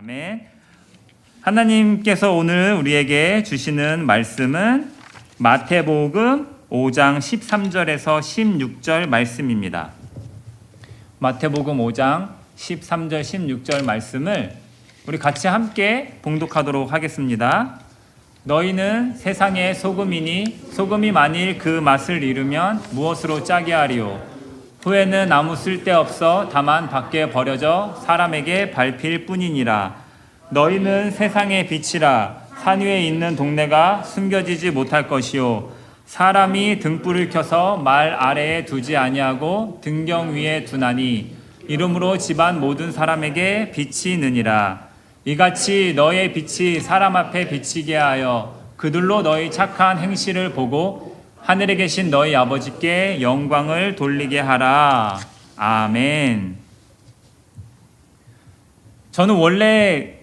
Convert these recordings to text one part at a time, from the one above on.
아멘. 하나님께서 오늘 우리에게 주시는 말씀은 마태복음 5장 13절에서 16절 말씀입니다. 마태복음 5장 13절 16절 말씀을 우리 같이 함께 봉독하도록 하겠습니다. 너희는 세상의 소금이니 소금이 만일 그 맛을 잃으면 무엇으로 짜게 하리요? 후에는 아무 쓸데없어 다만 밖에 버려져 사람에게 밟힐 뿐이니라. 너희는 세상의 빛이라. 산 위에 있는 동네가 숨겨지지 못할 것이요 사람이 등불을 켜서 말 아래에 두지 아니하고 등경 위에 두나니 이러므로 집안 모든 사람에게 빛이 느니라. 이같이 너의 빛이 사람 앞에 비치게 하여 그들로 너희 착한 행실을 보고 하늘에 계신 너희 아버지께 영광을 돌리게 하라. 아멘. 저는 원래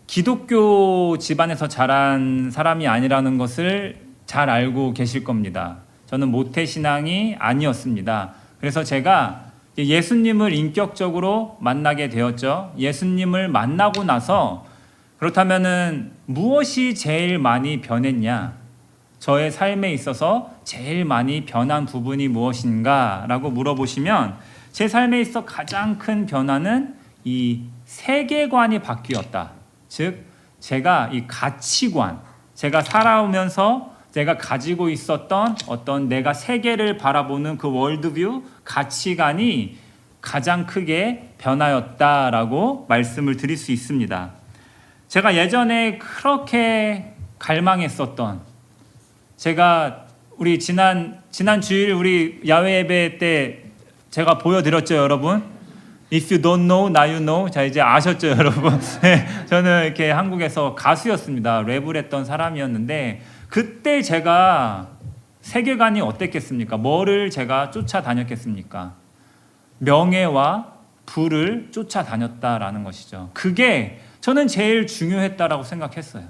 기독교 집안에서 자란 사람이 아니라는 것을 잘 알고 계실 겁니다. 저는 모태신앙이 아니었습니다. 그래서 제가 예수님을 인격적으로 만나게 되었죠. 예수님을 만나고 나서 그렇다면은 무엇이 제일 많이 변했냐? 저의 삶에 있어서 제일 많이 변한 부분이 무엇인가? 라고 물어보시면 제 삶에 있어 가장 큰 변화는 이 세계관이 바뀌었다. 즉 제가 이 가치관, 제가 살아오면서 제가 가지고 있었던 어떤 내가 세계를 바라보는 그 월드뷰, 가치관이 가장 크게 변하였다라고 말씀을 드릴 수 있습니다. 제가 예전에 그렇게 갈망했었던, 제가 우리 지난 주일 우리 야외 예배 때 제가 보여드렸죠, 여러분. If you don't know, now you know. 자, 이제 아셨죠, 여러분? 네, 저는 이렇게 한국에서 가수였습니다. 랩을 했던 사람이었는데 그때 제가 세계관이 어땠겠습니까? 뭐를 제가 쫓아다녔겠습니까? 명예와 부를 쫓아다녔다라는 것이죠. 그게 저는 제일 중요했다라고 생각했어요.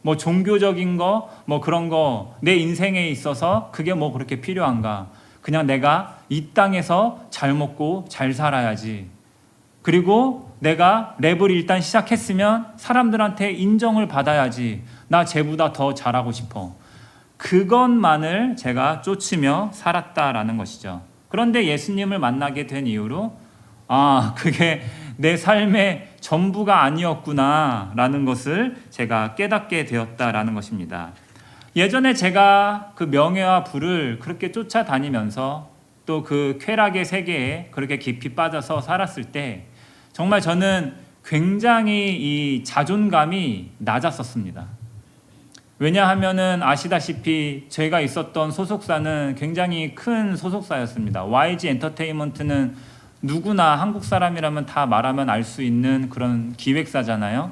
뭐 종교적인 거, 뭐 그런 거 내 인생에 있어서 그게 뭐 그렇게 필요한가? 그냥 내가 이 땅에서 잘 먹고 잘 살아야지. 그리고 내가 랩을 일단 시작했으면 사람들한테 인정을 받아야지. 나 쟤보다 더 잘하고 싶어. 그것만을 제가 쫓으며 살았다라는 것이죠. 그런데 예수님을 만나게 된 이후로 그게 내 삶의 전부가 아니었구나 라는 것을 제가 깨닫게 되었다라는 것입니다. 예전에 제가 그 명예와 부를 그렇게 쫓아다니면서 또 그 쾌락의 세계에 그렇게 깊이 빠져서 살았을 때 정말 저는 굉장히 이 자존감이 낮았었습니다. 왜냐하면은 아시다시피 제가 있었던 소속사는 굉장히 큰 소속사였습니다. YG 엔터테인먼트는 누구나 한국 사람이라면 다 말하면 알 수 있는 그런 기획사잖아요.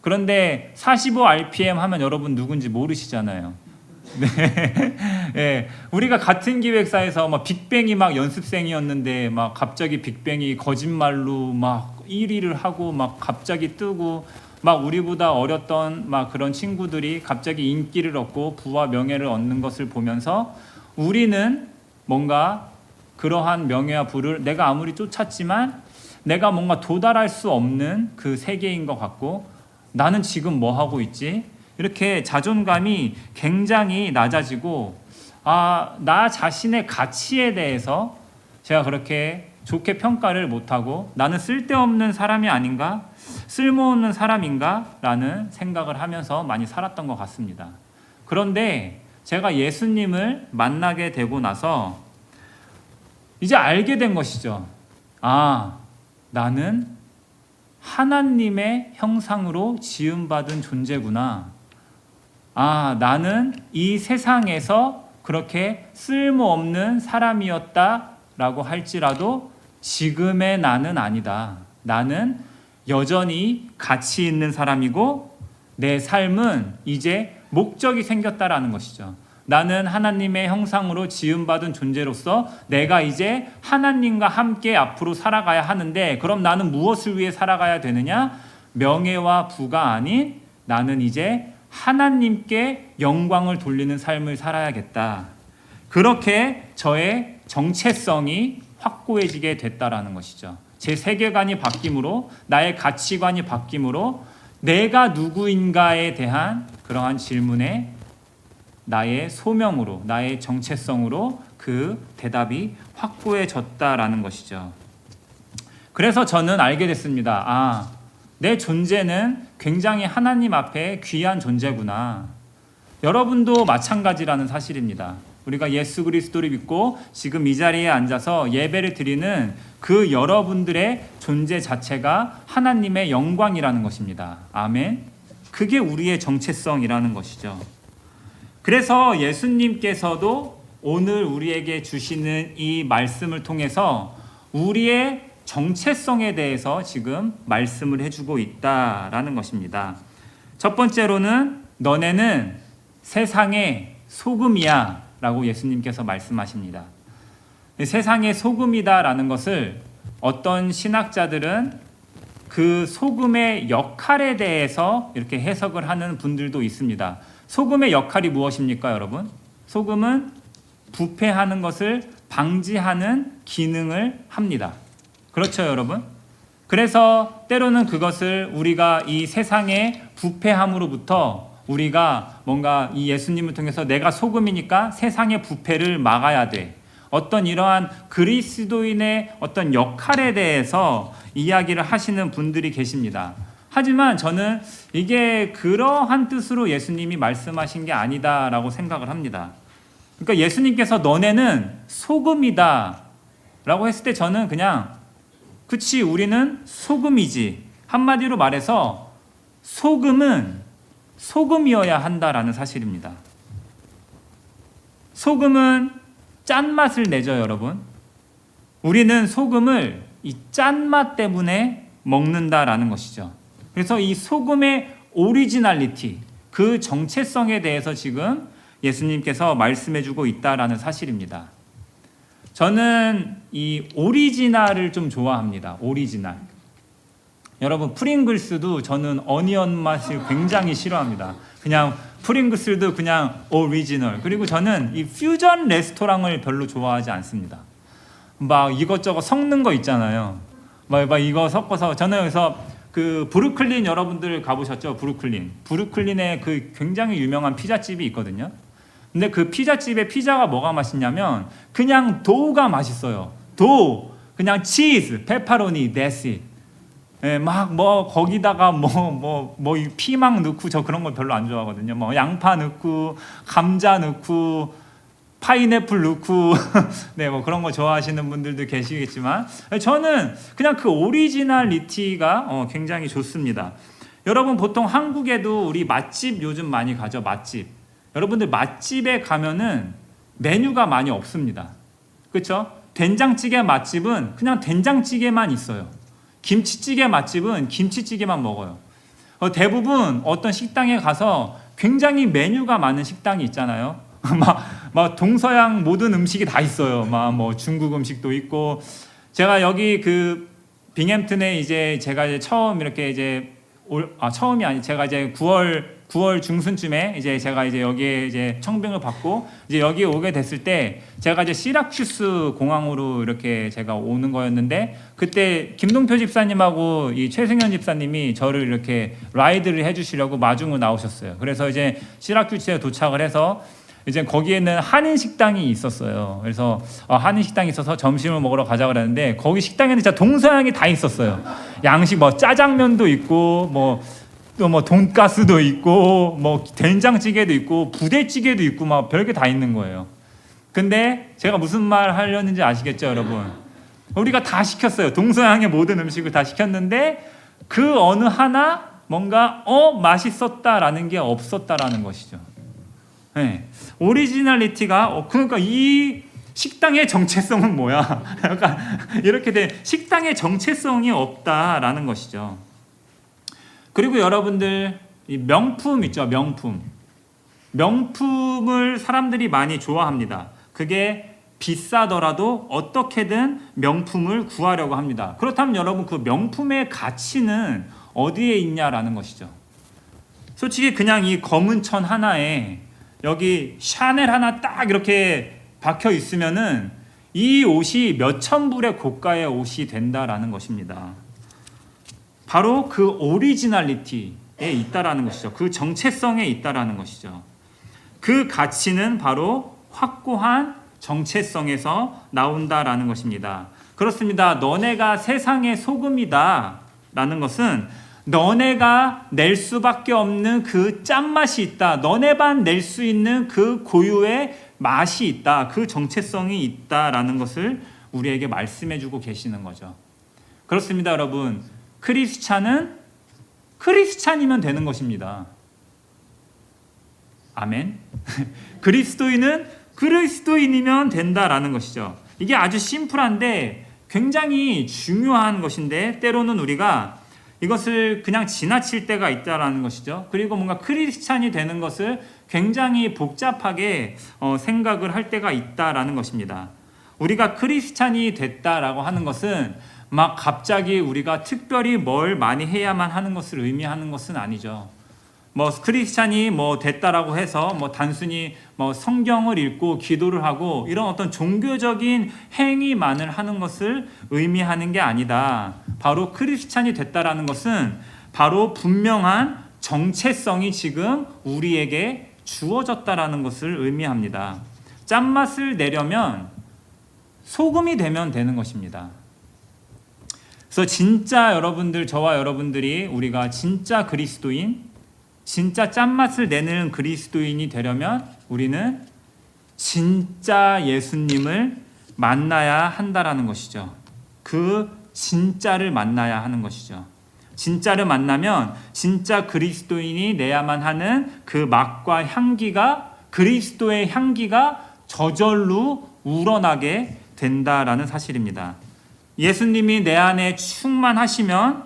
그런데 45rpm 하면 여러분 누군지 모르시잖아요. 네. 네. 우리가 같은 기획사에서 막 빅뱅이 막 연습생이었는데 막 갑자기 빅뱅이 거짓말로 막 1위를 하고 막 갑자기 뜨고 막 우리보다 어렸던 막 그런 친구들이 갑자기 인기를 얻고 부와 명예를 얻는 것을 보면서 우리는 뭔가 그러한 명예와 부를 내가 아무리 쫓았지만 내가 뭔가 도달할 수 없는 그 세계인 것 같고 나는 지금 뭐 하고 있지? 이렇게 자존감이 굉장히 낮아지고 나 자신의 가치에 대해서 제가 그렇게 좋게 평가를 못하고 나는 쓸데없는 사람이 아닌가? 쓸모없는 사람인가? 라는 생각을 하면서 많이 살았던 것 같습니다. 그런데 제가 예수님을 만나게 되고 나서 이제 알게 된 것이죠. 나는 하나님의 형상으로 지음받은 존재구나. 나는 이 세상에서 그렇게 쓸모없는 사람이었다라고 할지라도 지금의 나는 아니다. 나는 여전히 가치 있는 사람이고 내 삶은 이제 목적이 생겼다라는 것이죠. 나는 하나님의 형상으로 지음받은 존재로서 내가 이제 하나님과 함께 앞으로 살아가야 하는데 그럼 나는 무엇을 위해 살아가야 되느냐? 명예와 부가 아닌 나는 이제 하나님께 영광을 돌리는 삶을 살아야겠다. 그렇게 저의 정체성이 확고해지게 됐다라는 것이죠. 제 세계관이 바뀜으로, 나의 가치관이 바뀜으로 내가 누구인가에 대한 그러한 질문에 나의 소명으로, 나의 정체성으로 그 대답이 확고해졌다라는 것이죠. 그래서 저는 알게 됐습니다. 내 존재는 굉장히 하나님 앞에 귀한 존재구나. 여러분도 마찬가지라는 사실입니다. 우리가 예수 그리스도를 믿고 지금 이 자리에 앉아서 예배를 드리는 그 여러분들의 존재 자체가 하나님의 영광이라는 것입니다. 아멘. 그게 우리의 정체성이라는 것이죠. 그래서 예수님께서도 오늘 우리에게 주시는 이 말씀을 통해서 우리의 정체성에 대해서 지금 말씀을 해주고 있다라는 것입니다. 첫 번째로는 너네는 세상의 소금이야 라고 예수님께서 말씀하십니다. 세상의 소금이다라는 것을 어떤 신학자들은 그 소금의 역할에 대해서 이렇게 해석을 하는 분들도 있습니다. 소금의 역할이 무엇입니까, 여러분? 소금은 부패하는 것을 방지하는 기능을 합니다. 그렇죠, 여러분? 그래서 때로는 그것을 우리가 이 세상의 부패함으로부터 우리가 뭔가 이 예수님을 통해서 내가 소금이니까 세상의 부패를 막아야 돼. 어떤 이러한 그리스도인의 어떤 역할에 대해서 이야기를 하시는 분들이 계십니다. 하지만 저는 이게 그러한 뜻으로 예수님이 말씀하신 게 아니다라고 생각을 합니다. 그러니까 예수님께서 너네는 소금이다 라고 했을 때 저는 그냥 그치, 우리는 소금이지. 한마디로 말해서 소금은 소금이어야 한다라는 사실입니다. 소금은 짠맛을 내죠, 여러분. 우리는 소금을 이 짠맛 때문에 먹는다라는 것이죠. 그래서 이 소금의 오리지널리티, 그 정체성에 대해서 지금 예수님께서 말씀해주고 있다라는 사실입니다. 저는 이 오리지널을 좀 좋아합니다. 오리지널. 여러분, 프링글스도 저는 어니언 맛을 굉장히 싫어합니다. 그냥 프링글스도 그냥 오리지널. 그리고 저는 이 퓨전 레스토랑을 별로 좋아하지 않습니다. 막 이것저것 섞는 거 있잖아요. 막 이거 섞어서 저는 여기서 그 브루클린 여러분들 가보셨죠? 브루클린에 그 굉장히 유명한 피자집이 있거든요. 근데 그 피자집의 피자가 뭐가 맛있냐면 그냥 도우가 맛있어요. 도우, 그냥 치즈, 페퍼로니, 데시. 예, 막 뭐 거기다가 뭐 피망 넣고 저 그런 걸 별로 안 좋아하거든요. 뭐 양파 넣고 감자 넣고 파인애플 넣고 네, 뭐 그런 거 좋아하시는 분들도 계시겠지만 저는 그냥 그 오리지널리티가 굉장히 좋습니다. 여러분, 보통 한국에도 우리 맛집 요즘 많이 가죠. 맛집. 여러분들 맛집에 가면은 메뉴가 많이 없습니다. 그렇죠? 된장찌개 맛집은 그냥 된장찌개만 있어요. 김치찌개 맛집은 김치찌개만 먹어요. 대부분 어떤 식당에 가서 굉장히 메뉴가 많은 식당이 있잖아요. 막 동서양 모든 음식이 다 있어요. 막 뭐 중국 음식도 있고. 제가 여기 그 빙햄튼에 이제 제가 이제 처음 이렇게 이제 처음이 아니, 제가 이제 9월 중순쯤에 이제 제가 이제 여기에 이제 청빙을 받고 이제 여기에 오게 됐을 때 제가 이제 시라큐스 공항으로 이렇게 제가 오는 거였는데 그때 김동표 집사님하고 이 최승현 집사님이 저를 이렇게 라이드를 해주시려고 마중으로 나오셨어요. 그래서 이제 시라큐스에 도착을 해서 이제 거기에는 한인 식당이 있었어요. 그래서 한인 식당이 있어서 점심을 먹으러 가자고 그랬는데 거기 식당에는 진짜 동서양이 다 있었어요. 양식 뭐 짜장면도 있고 뭐 돈가스도 있고 뭐 된장찌개도 있고 부대찌개도 있고 막 별게 다 있는 거예요. 근데 제가 무슨 말 하려는지 아시겠죠, 여러분? 우리가 다 시켰어요. 동서양의 모든 음식을 다 시켰는데 그 어느 하나 뭔가 맛있었다라는 게 없었다라는 것이죠. 네. 오리지널리티가 그러니까 이 식당의 정체성은 뭐야? 약간 이렇게 된 식당의 정체성이 없다라는 것이죠. 그리고 여러분들 이 명품 있죠, 명품. 명품을 사람들이 많이 좋아합니다. 그게 비싸더라도 어떻게든 명품을 구하려고 합니다. 그렇다면 여러분, 그 명품의 가치는 어디에 있냐라는 것이죠. 솔직히 그냥 이 검은 천 하나에 여기 샤넬 하나 딱 이렇게 박혀 있으면은 이 옷이 몇천 불의 고가의 옷이 된다라는 것입니다. 바로 그 오리지널리티에 있다라는 것이죠. 그 정체성에 있다라는 것이죠. 그 가치는 바로 확고한 정체성에서 나온다라는 것입니다. 그렇습니다. 너네가 세상의 소금이다 라는 것은 너네가 낼 수밖에 없는 그 짠맛이 있다. 너네만 낼 수 있는 그 고유의 맛이 있다. 그 정체성이 있다라는 것을 우리에게 말씀해주고 계시는 거죠. 그렇습니다, 여러분. 크리스찬은 크리스찬이면 되는 것입니다. 아멘. 그리스도인은 그리스도인이면 된다라는 것이죠. 이게 아주 심플한데 굉장히 중요한 것인데 때로는 우리가 이것을 그냥 지나칠 때가 있다라는 것이죠. 그리고 뭔가 크리스찬이 되는 것을 굉장히 복잡하게 생각을 할 때가 있다라는 것입니다. 우리가 크리스찬이 됐다라고 하는 것은 막 갑자기 우리가 특별히 뭘 많이 해야만 하는 것을 의미하는 것은 아니죠. 뭐 크리스찬이 뭐 됐다라고 해서 뭐 단순히 뭐 성경을 읽고 기도를 하고 이런 어떤 종교적인 행위만을 하는 것을 의미하는 게 아니다. 바로 크리스찬이 됐다라는 것은 바로 분명한 정체성이 지금 우리에게 주어졌다라는 것을 의미합니다. 짠맛을 내려면 소금이 되면 되는 것입니다. 그래서 진짜 여러분들, 저와 여러분들이 우리가 진짜 그리스도인, 진짜 짠맛을 내는 그리스도인이 되려면 우리는 진짜 예수님을 만나야 한다라는 것이죠. 그 진짜를 만나야 하는 것이죠. 진짜를 만나면 진짜 그리스도인이 내야만 하는 그 맛과 향기가, 그리스도의 향기가 저절로 우러나게 된다라는 사실입니다. 예수님이 내 안에 충만하시면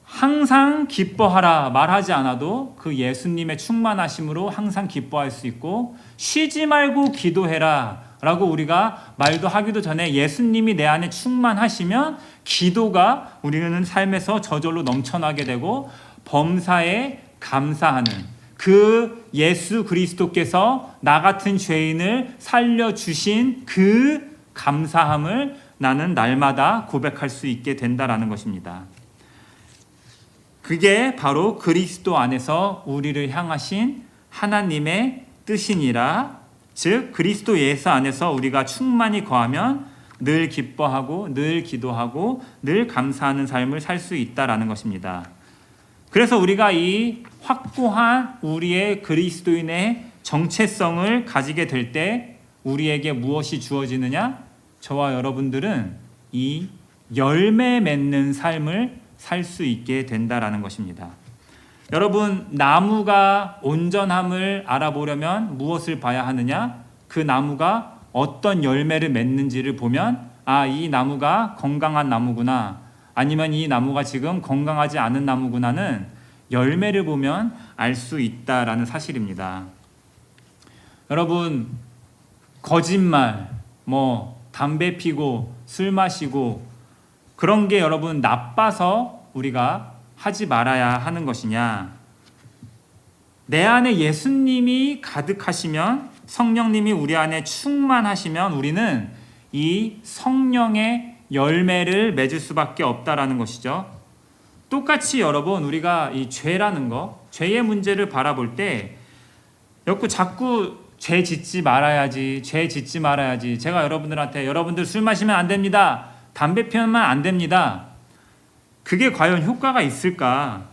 항상 기뻐하라 말하지 않아도 그 예수님의 충만하심으로 항상 기뻐할 수 있고, 쉬지 말고 기도해라 라고 우리가 말도 하기도 전에 예수님이 내 안에 충만하시면 기도가 우리는 삶에서 저절로 넘쳐나게 되고, 범사에 감사하는 그 예수 그리스도께서 나 같은 죄인을 살려주신 그 감사함을 나는 날마다 고백할 수 있게 된다라는 것입니다. 그게 바로 그리스도 안에서 우리를 향하신 하나님의 뜻이니라. 즉 그리스도 예수 안에서 우리가 충만히 거하면 늘 기뻐하고 늘 기도하고 늘 감사하는 삶을 살 수 있다라는 것입니다. 그래서 우리가 이 확고한 우리의 그리스도인의 정체성을 가지게 될 때 우리에게 무엇이 주어지느냐? 저와 여러분들은 이 열매 맺는 삶을 살 수 있게 된다라는 것입니다. 여러분, 나무가 온전함을 알아보려면 무엇을 봐야 하느냐? 그 나무가 어떤 열매를 맺는지를 보면 이 나무가 건강한 나무구나, 아니면 이 나무가 지금 건강하지 않은 나무구나는 열매를 보면 알 수 있다라는 사실입니다. 여러분, 거짓말, 담배 피고 술 마시고 그런 게 여러분 나빠서 우리가 하지 말아야 하는 것이냐? 내 안에 예수님이 가득하시면, 성령님이 우리 안에 충만하시면 우리는 이 성령의 열매를 맺을 수밖에 없다라는 것이죠. 똑같이 여러분, 우리가 이 죄라는 거, 죄의 문제를 바라볼 때 자꾸 죄 짓지 말아야지, 죄 짓지 말아야지. 제가 여러분들한테 여러분들 술 마시면 안 됩니다, 담배 피우면 안 됩니다, 그게 과연 효과가 있을까?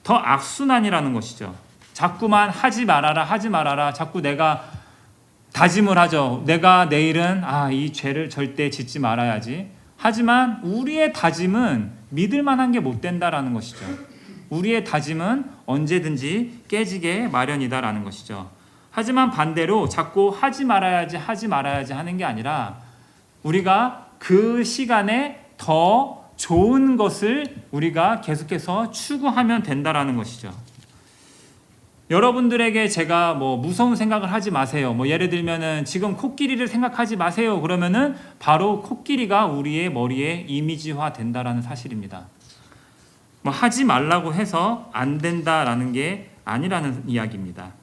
더 악순환이라는 것이죠. 자꾸만 하지 말아라 자꾸 내가 다짐을 하죠. 내가 내일은 이 죄를 절대 짓지 말아야지. 하지만 우리의 다짐은 믿을 만한 게 못 된다라는 것이죠. 우리의 다짐은 언제든지 깨지게 마련이다라는 것이죠. 하지만 반대로 자꾸 하지 말아야지 하는 게 아니라 우리가 그 시간에 더 좋은 것을 우리가 계속해서 추구하면 된다라는 것이죠. 여러분들에게 제가 무서운 생각을 하지 마세요, 예를 들면은 지금 코끼리를 생각하지 마세요 그러면은 바로 코끼리가 우리의 머리에 이미지화 된다라는 사실입니다. 하지 말라고 해서 안 된다라는 게 아니라는 이야기입니다.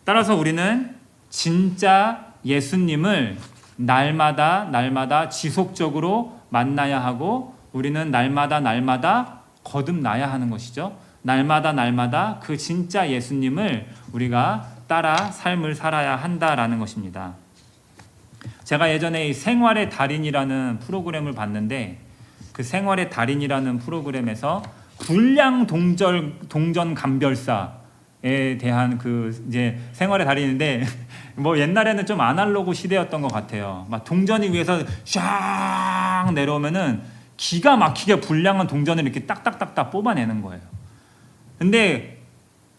따라서 우리는 진짜 예수님을 날마다 지속적으로 만나야 하고 우리는 날마다 거듭나야 하는 것이죠. 날마다 그 진짜 예수님을 우리가 따라 삶을 살아야 한다라는 것입니다. 제가 예전에 이 생활의 달인이라는 프로그램을 봤는데 그 생활의 달인이라는 프로그램에서 불량 동전 감별사에 대한 그 이제 생활의 달인인데 뭐 옛날에는 좀 아날로그 시대였던 것 같아요. 막 동전이 위에서 샥 내려오면은 기가 막히게 불량한 동전을 이렇게 딱딱딱딱 뽑아내는 거예요. 근데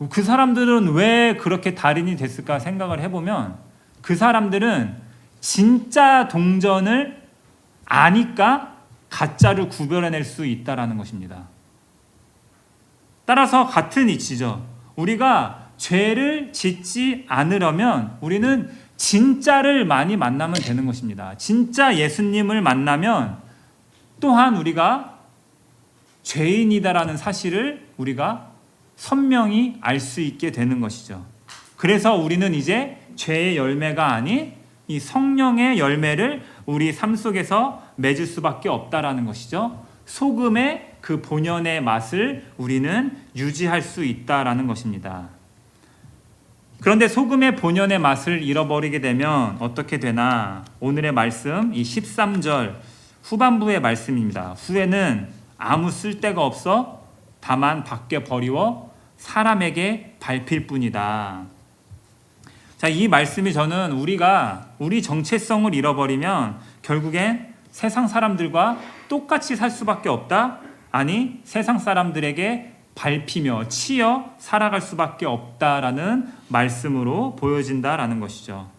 그 사람들은 왜 그렇게 달인이 됐을까 생각을 해보면 그 사람들은 진짜 동전을 아니까 가짜를 구별해낼 수 있다라는 것입니다. 따라서 같은 이치죠. 우리가 죄를 짓지 않으려면 우리는 진짜를 많이 만나면 되는 것입니다. 진짜 예수님을 만나면 또한 우리가 죄인이다라는 사실을 우리가 선명히 알 수 있게 되는 것이죠. 그래서 우리는 이제 죄의 열매가 아닌 이 성령의 열매를 우리 삶 속에서 맺을 수밖에 없다라는 것이죠. 소금의 그 본연의 맛을 우리는 유지할 수 있다라는 것입니다. 그런데 소금의 본연의 맛을 잃어버리게 되면 어떻게 되나? 오늘의 말씀 이 13절 후반부의 말씀입니다. 후에는 아무 쓸데가 없어 다만 밖에 버리워 사람에게 밟힐 뿐이다. 자, 이 말씀이 저는 우리 정체성을 잃어버리면 결국엔 세상 사람들과 똑같이 살 수밖에 없다. 아니, 세상 사람들에게 밟히며 치여 살아갈 수밖에 없다라는 말씀으로 보여진다라는 것이죠.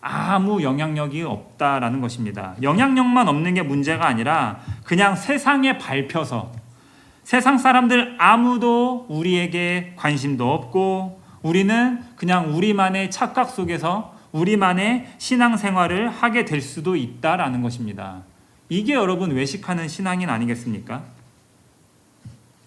아무 영향력이 없다라는 것입니다. 영향력만 없는 게 문제가 아니라 그냥 세상에 밟혀서 세상 사람들 아무도 우리에게 관심도 없고 우리는 그냥 우리만의 착각 속에서 우리만의 신앙생활을 하게 될 수도 있다라는 것입니다. 이게 여러분 외식하는 신앙인 아니겠습니까?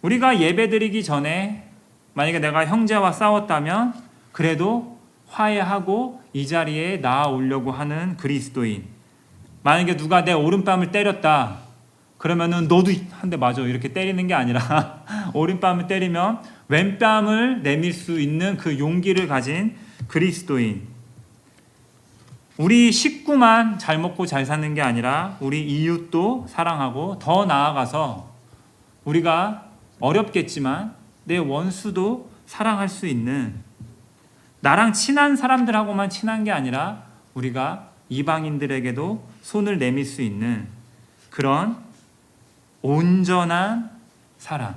우리가 예배드리기 전에 만약에 내가 형제와 싸웠다면 그래도 화해하고 이 자리에 나아오려고 하는 그리스도인, 만약에 누가 내 오른뺨을 때렸다 그러면은 너도 한 대 맞아 이렇게 때리는 게 아니라 오른뺨을 때리면 왼뺨을 내밀 수 있는 그 용기를 가진 그리스도인, 우리 식구만 잘 먹고 잘 사는 게 아니라 우리 이웃도 사랑하고 더 나아가서 우리가 어렵겠지만 내 원수도 사랑할 수 있는, 나랑 친한 사람들하고만 친한 게 아니라 우리가 이방인들에게도 손을 내밀 수 있는 그런 온전한 사랑,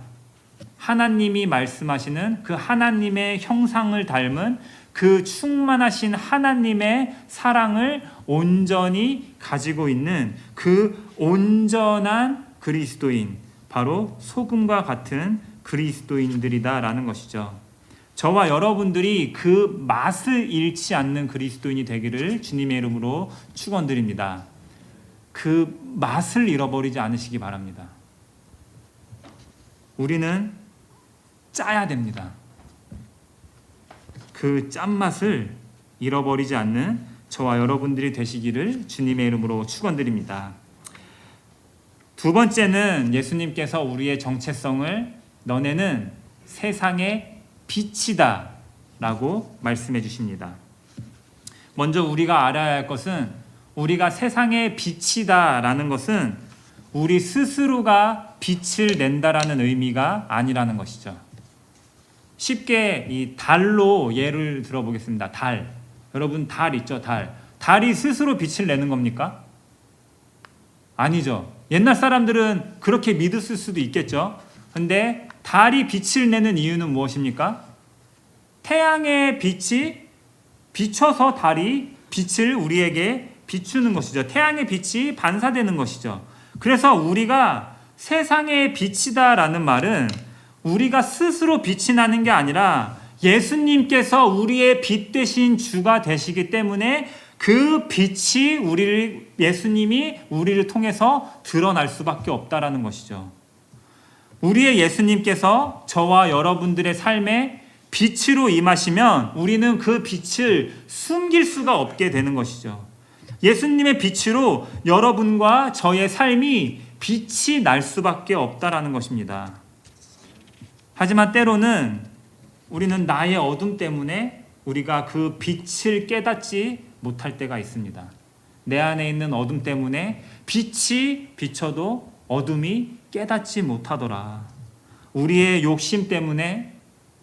하나님이 말씀하시는 그 하나님의 형상을 닮은 그 충만하신 하나님의 사랑을 온전히 가지고 있는 그 온전한 그리스도인, 바로 소금과 같은 그리스도인들이다라는 것이죠. 저와 여러분들이 그 맛을 잃지 않는 그리스도인이 되기를 주님의 이름으로 축원드립니다. 그 맛을 잃어버리지 않으시기 바랍니다. 우리는 짜야 됩니다. 그 짠맛을 잃어버리지 않는 저와 여러분들이 되시기를 주님의 이름으로 축원드립니다. 두 번째는 예수님께서 우리의 정체성을 너네는 세상의 빛이다 라고 말씀해 주십니다. 먼저 우리가 알아야 할 것은 우리가 세상의 빛이다 라는 것은 우리 스스로가 빛을 낸다라는 의미가 아니라는 것이죠. 쉽게 이 달로 예를 들어보겠습니다. 달. 여러분 달 있죠? 달. 달이 스스로 빛을 내는 겁니까? 아니죠. 옛날 사람들은 그렇게 믿었을 수도 있겠죠. 근데 달이 빛을 내는 이유는 무엇입니까? 태양의 빛이 비춰서 달이 빛을 우리에게 비추는 것이죠. 태양의 빛이 반사되는 것이죠. 그래서 우리가 세상의 빛이다라는 말은 우리가 스스로 빛이 나는 게 아니라 예수님께서 우리의 빛 되신 주가 되시기 때문에 그 빛이 예수님이 우리를 통해서 드러날 수밖에 없다라는 것이죠. 우리의 예수님께서 저와 여러분들의 삶에 빛으로 임하시면 우리는 그 빛을 숨길 수가 없게 되는 것이죠. 예수님의 빛으로 여러분과 저의 삶이 빛이 날 수밖에 없다라는 것입니다. 하지만 때로는 우리는 나의 어둠 때문에 우리가 그 빛을 깨닫지 못할 때가 있습니다. 내 안에 있는 어둠 때문에 빛이 비춰도 어둠이 깨닫지 못하더라. 우리의 욕심 때문에,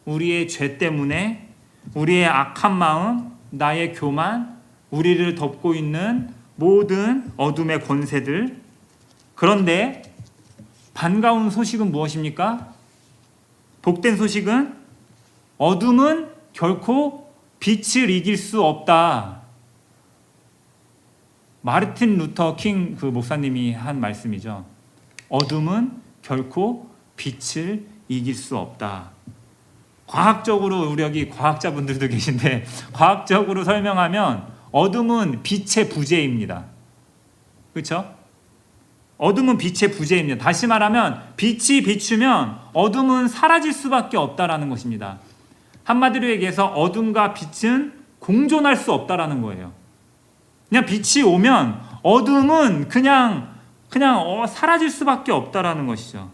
우리의 죄 때문에, 우리의 악한 마음, 나의 교만, 우리를 덮고 있는 모든 어둠의 권세들. 그런데 반가운 소식은 무엇입니까? 복된 소식은 어둠은 결코 빛을 이길 수 없다. 마르틴 루터 킹 그 목사님이 한 말씀이죠. 어둠은 결코 빛을 이길 수 없다. 과학적으로, 우리 여기 과학자분들도 계신데 과학적으로 설명하면 어둠은 빛의 부재입니다. 그렇죠? 어둠은 빛의 부재입니다. 다시 말하면 빛이 비추면 어둠은 사라질 수밖에 없다라는 것입니다. 한마디로 얘기해서 어둠과 빛은 공존할 수 없다라는 거예요. 그냥 빛이 오면 어둠은 그냥 사라질 수밖에 없다라는 것이죠.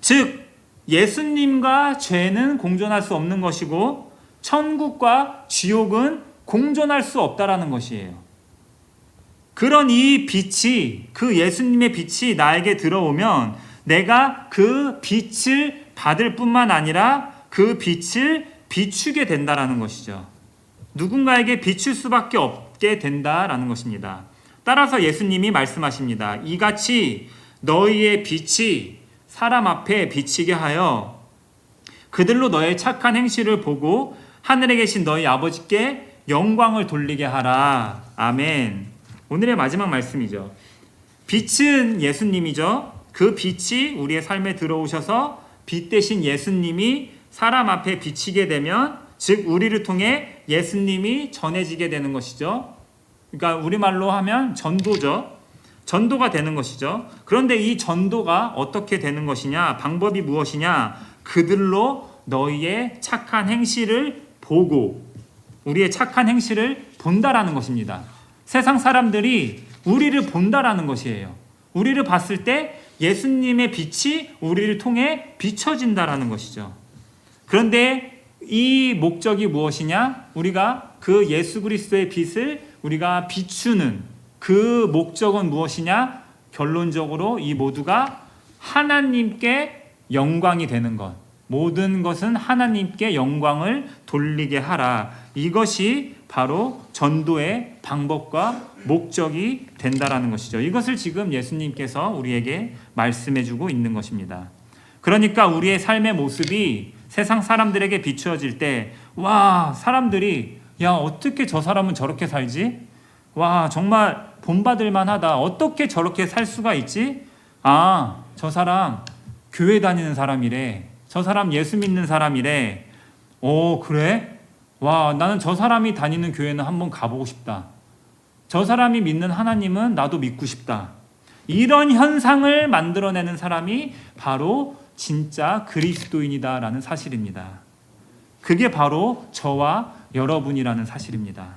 즉 예수님과 죄는 공존할 수 없는 것이고 천국과 지옥은 공존할 수 없다라는 것이에요. 그런 이 빛이, 그 예수님의 빛이 나에게 들어오면 내가 그 빛을 받을 뿐만 아니라 그 빛을 비추게 된다라는 것이죠. 누군가에게 비출 수밖에 없게 된다라는 것입니다. 따라서 예수님이 말씀하십니다. 이같이 너희의 빛이 사람 앞에 비치게 하여 그들로 너의 착한 행실을 보고 하늘에 계신 너희 아버지께 영광을 돌리게 하라. 아멘. 오늘의 마지막 말씀이죠. 빛은 예수님이죠. 그 빛이 우리의 삶에 들어오셔서 빛 대신 예수님이 사람 앞에 비치게 되면, 즉 우리를 통해 예수님이 전해지게 되는 것이죠. 그러니까 우리말로 하면 전도죠. 전도가 되는 것이죠. 그런데 이 전도가 어떻게 되는 것이냐? 방법이 무엇이냐? 그들로 너희의 착한 행실을 보고, 우리의 착한 행실을 본다라는 것입니다. 세상 사람들이 우리를 본다라는 것이에요. 우리를 봤을 때 예수님의 빛이 우리를 통해 비춰진다라는 것이죠. 그런데 이 목적이 무엇이냐? 우리가 그 예수 그리스도의 빛을 우리가 비추는 그 목적은 무엇이냐? 결론적으로 이 모두가 하나님께 영광이 되는 것. 모든 것은 하나님께 영광을 돌리게 하라. 이것이 바로 전도의 방법과 목적이 된다라는 것이죠. 이것을 지금 예수님께서 우리에게 말씀해주고 있는 것입니다. 그러니까 우리의 삶의 모습이 세상 사람들에게 비추어질 때, 와, 사람들이 야, 어떻게 저 사람은 저렇게 살지? 와, 정말 본받을 만하다. 어떻게 저렇게 살 수가 있지? 아, 저 사람 교회 다니는 사람이래. 저 사람 예수 믿는 사람이래. 오, 그래? 와, 나는 저 사람이 다니는 교회는 한번 가보고 싶다. 저 사람이 믿는 하나님은 나도 믿고 싶다. 이런 현상을 만들어내는 사람이 바로 진짜 그리스도인이다라는 사실입니다. 그게 바로 저와 여러분이라는 사실입니다.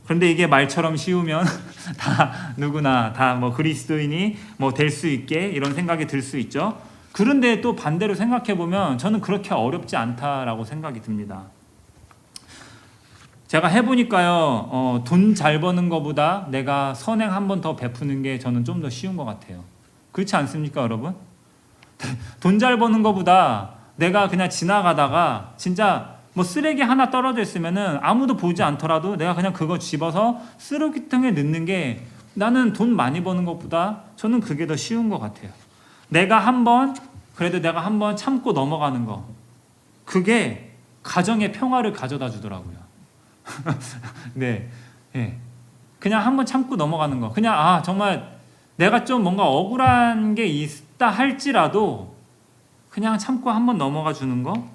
그런데 이게 말처럼 쉬우면 다 누구나 다 뭐 그리스도인이 뭐 될 수 있게 이런 생각이 들 수 있죠. 그런데 또 반대로 생각해 보면 저는 그렇게 어렵지 않다라고 생각이 듭니다. 제가 해보니까요, 돈 잘 버는 것보다 내가 선행 한 번 더 베푸는 게 저는 좀 더 쉬운 것 같아요. 그렇지 않습니까, 여러분? 돈 잘 버는 것보다 내가 그냥 지나가다가 진짜 뭐 쓰레기 하나 떨어져 있으면은 아무도 보지 않더라도 내가 그냥 그거 집어서 쓰레기통에 넣는 게 나는 돈 많이 버는 것보다 저는 그게 더 쉬운 것 같아요. 그래도 내가 한번 참고 넘어가는 거, 그게 가정의 평화를 가져다 주더라고요. 네, 네. 그냥 한번 참고 넘어가는 거. 그냥 정말 내가 좀 뭔가 억울한 게 있다 할지라도 그냥 참고 한번 넘어가 주는 거.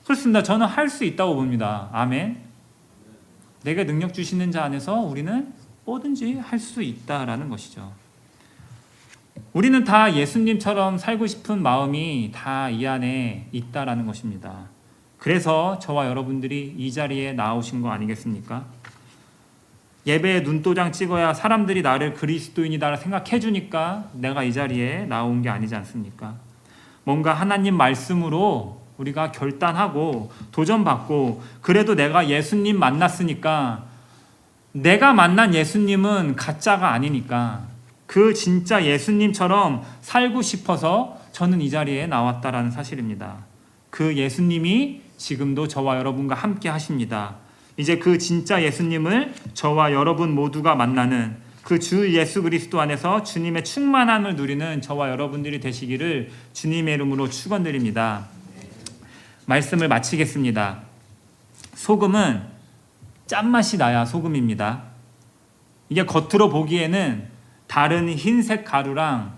그렇습니다. 저는 할 수 있다고 봅니다. 아멘. 내게 능력 주시는 자 안에서 우리는 뭐든지 할 수 있다라는 것이죠. 우리는 다 예수님처럼 살고 싶은 마음이 다 이 안에 있다라는 것입니다. 그래서 저와 여러분들이 이 자리에 나오신 거 아니겠습니까? 예배에 눈도장 찍어야 사람들이 나를 그리스도인이다 생각해 주니까 내가 이 자리에 나온 게 아니지 않습니까? 뭔가 하나님 말씀으로 우리가 결단하고 도전받고, 그래도 내가 예수님 만났으니까, 내가 만난 예수님은 가짜가 아니니까 그 진짜 예수님처럼 살고 싶어서 저는 이 자리에 나왔다라는 사실입니다. 그 예수님이 지금도 저와 여러분과 함께 하십니다. 이제 그 진짜 예수님을 저와 여러분 모두가 만나는 그 주 예수 그리스도 안에서 주님의 충만함을 누리는 저와 여러분들이 되시기를 주님의 이름으로 축원드립니다. 말씀을 마치겠습니다. 소금은 짠맛이 나야 소금입니다. 이게 겉으로 보기에는 다른 흰색 가루랑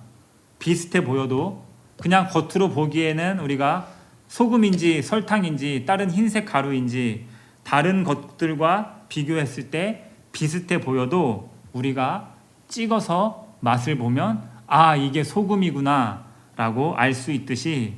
비슷해 보여도 그냥 겉으로 보기에는 우리가 소금인지 설탕인지 다른 흰색 가루인지 다른 것들과 비교했을 때 비슷해 보여도 우리가 찍어서 맛을 보면 아, 이게 소금이구나 라고 알 수 있듯이,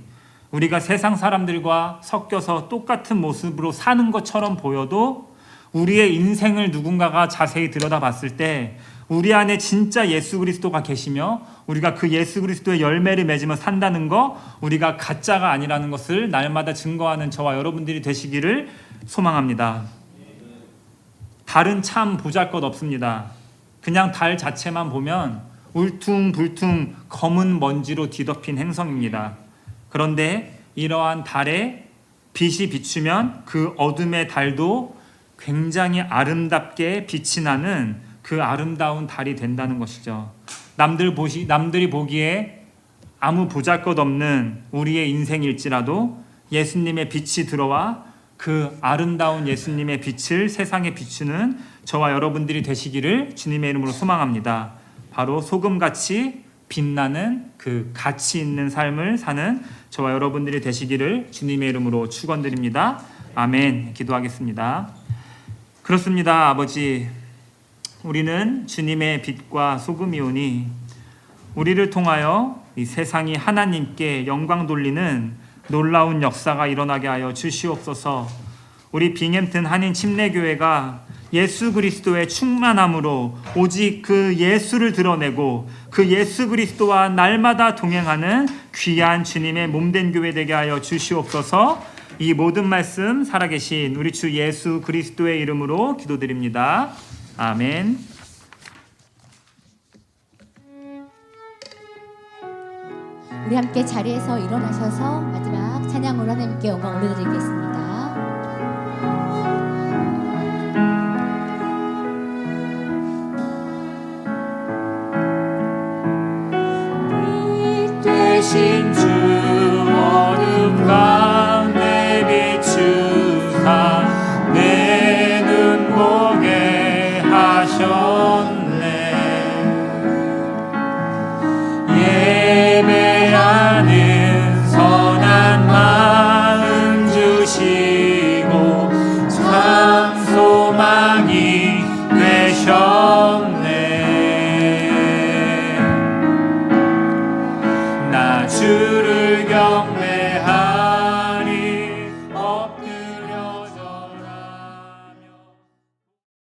우리가 세상 사람들과 섞여서 똑같은 모습으로 사는 것처럼 보여도 우리의 인생을 누군가가 자세히 들여다봤을 때 우리 안에 진짜 예수 그리스도가 계시며 우리가 그 예수 그리스도의 열매를 맺으며 산다는 거, 우리가 가짜가 아니라는 것을 날마다 증거하는 저와 여러분들이 되시기를 소망합니다. 달은 참 보잘것없습니다. 그냥 달 자체만 보면 울퉁불퉁 검은 먼지로 뒤덮인 행성입니다. 그런데 이러한 달에 빛이 비추면 그 어둠의 달도 굉장히 아름답게 빛이 나는 그 아름다운 달이 된다는 것이죠. 남들이 보기에 아무 보잘것없는 우리의 인생일지라도 예수님의 빛이 들어와 그 아름다운 예수님의 빛을 세상에 비추는 저와 여러분들이 되시기를 주님의 이름으로 소망합니다. 바로 소금같이 빛나는 그 가치 있는 삶을 사는 저와 여러분들이 되시기를 주님의 이름으로 축원드립니다. 아멘. 기도하겠습니다. 그렇습니다. 아버지, 우리는 주님의 빛과 소금이오니 우리를 통하여 이 세상이 하나님께 영광 돌리는 놀라운 역사가 일어나게 하여 주시옵소서. 우리 빙햄튼 한인 침례교회가 예수 그리스도의 충만함으로 오직 그 예수를 드러내고 그 예수 그리스도와 날마다 동행하는 귀한 주님의 몸된 교회 되게 하여 주시옵소서. 이 모든 말씀 살아계신 우리 주 예수 그리스도의 이름으로 기도드립니다. 아멘. 우리 함께 자리에서 일어나셔서 마지막 찬양으로 하나님께 영광 올려드리겠습니다. 빛 되신 주 어둠 가운데 비추사 내 눈 보게 하셨네. 예배하는 선한 마음 주시고 참 소망이 되셨네. 나 주를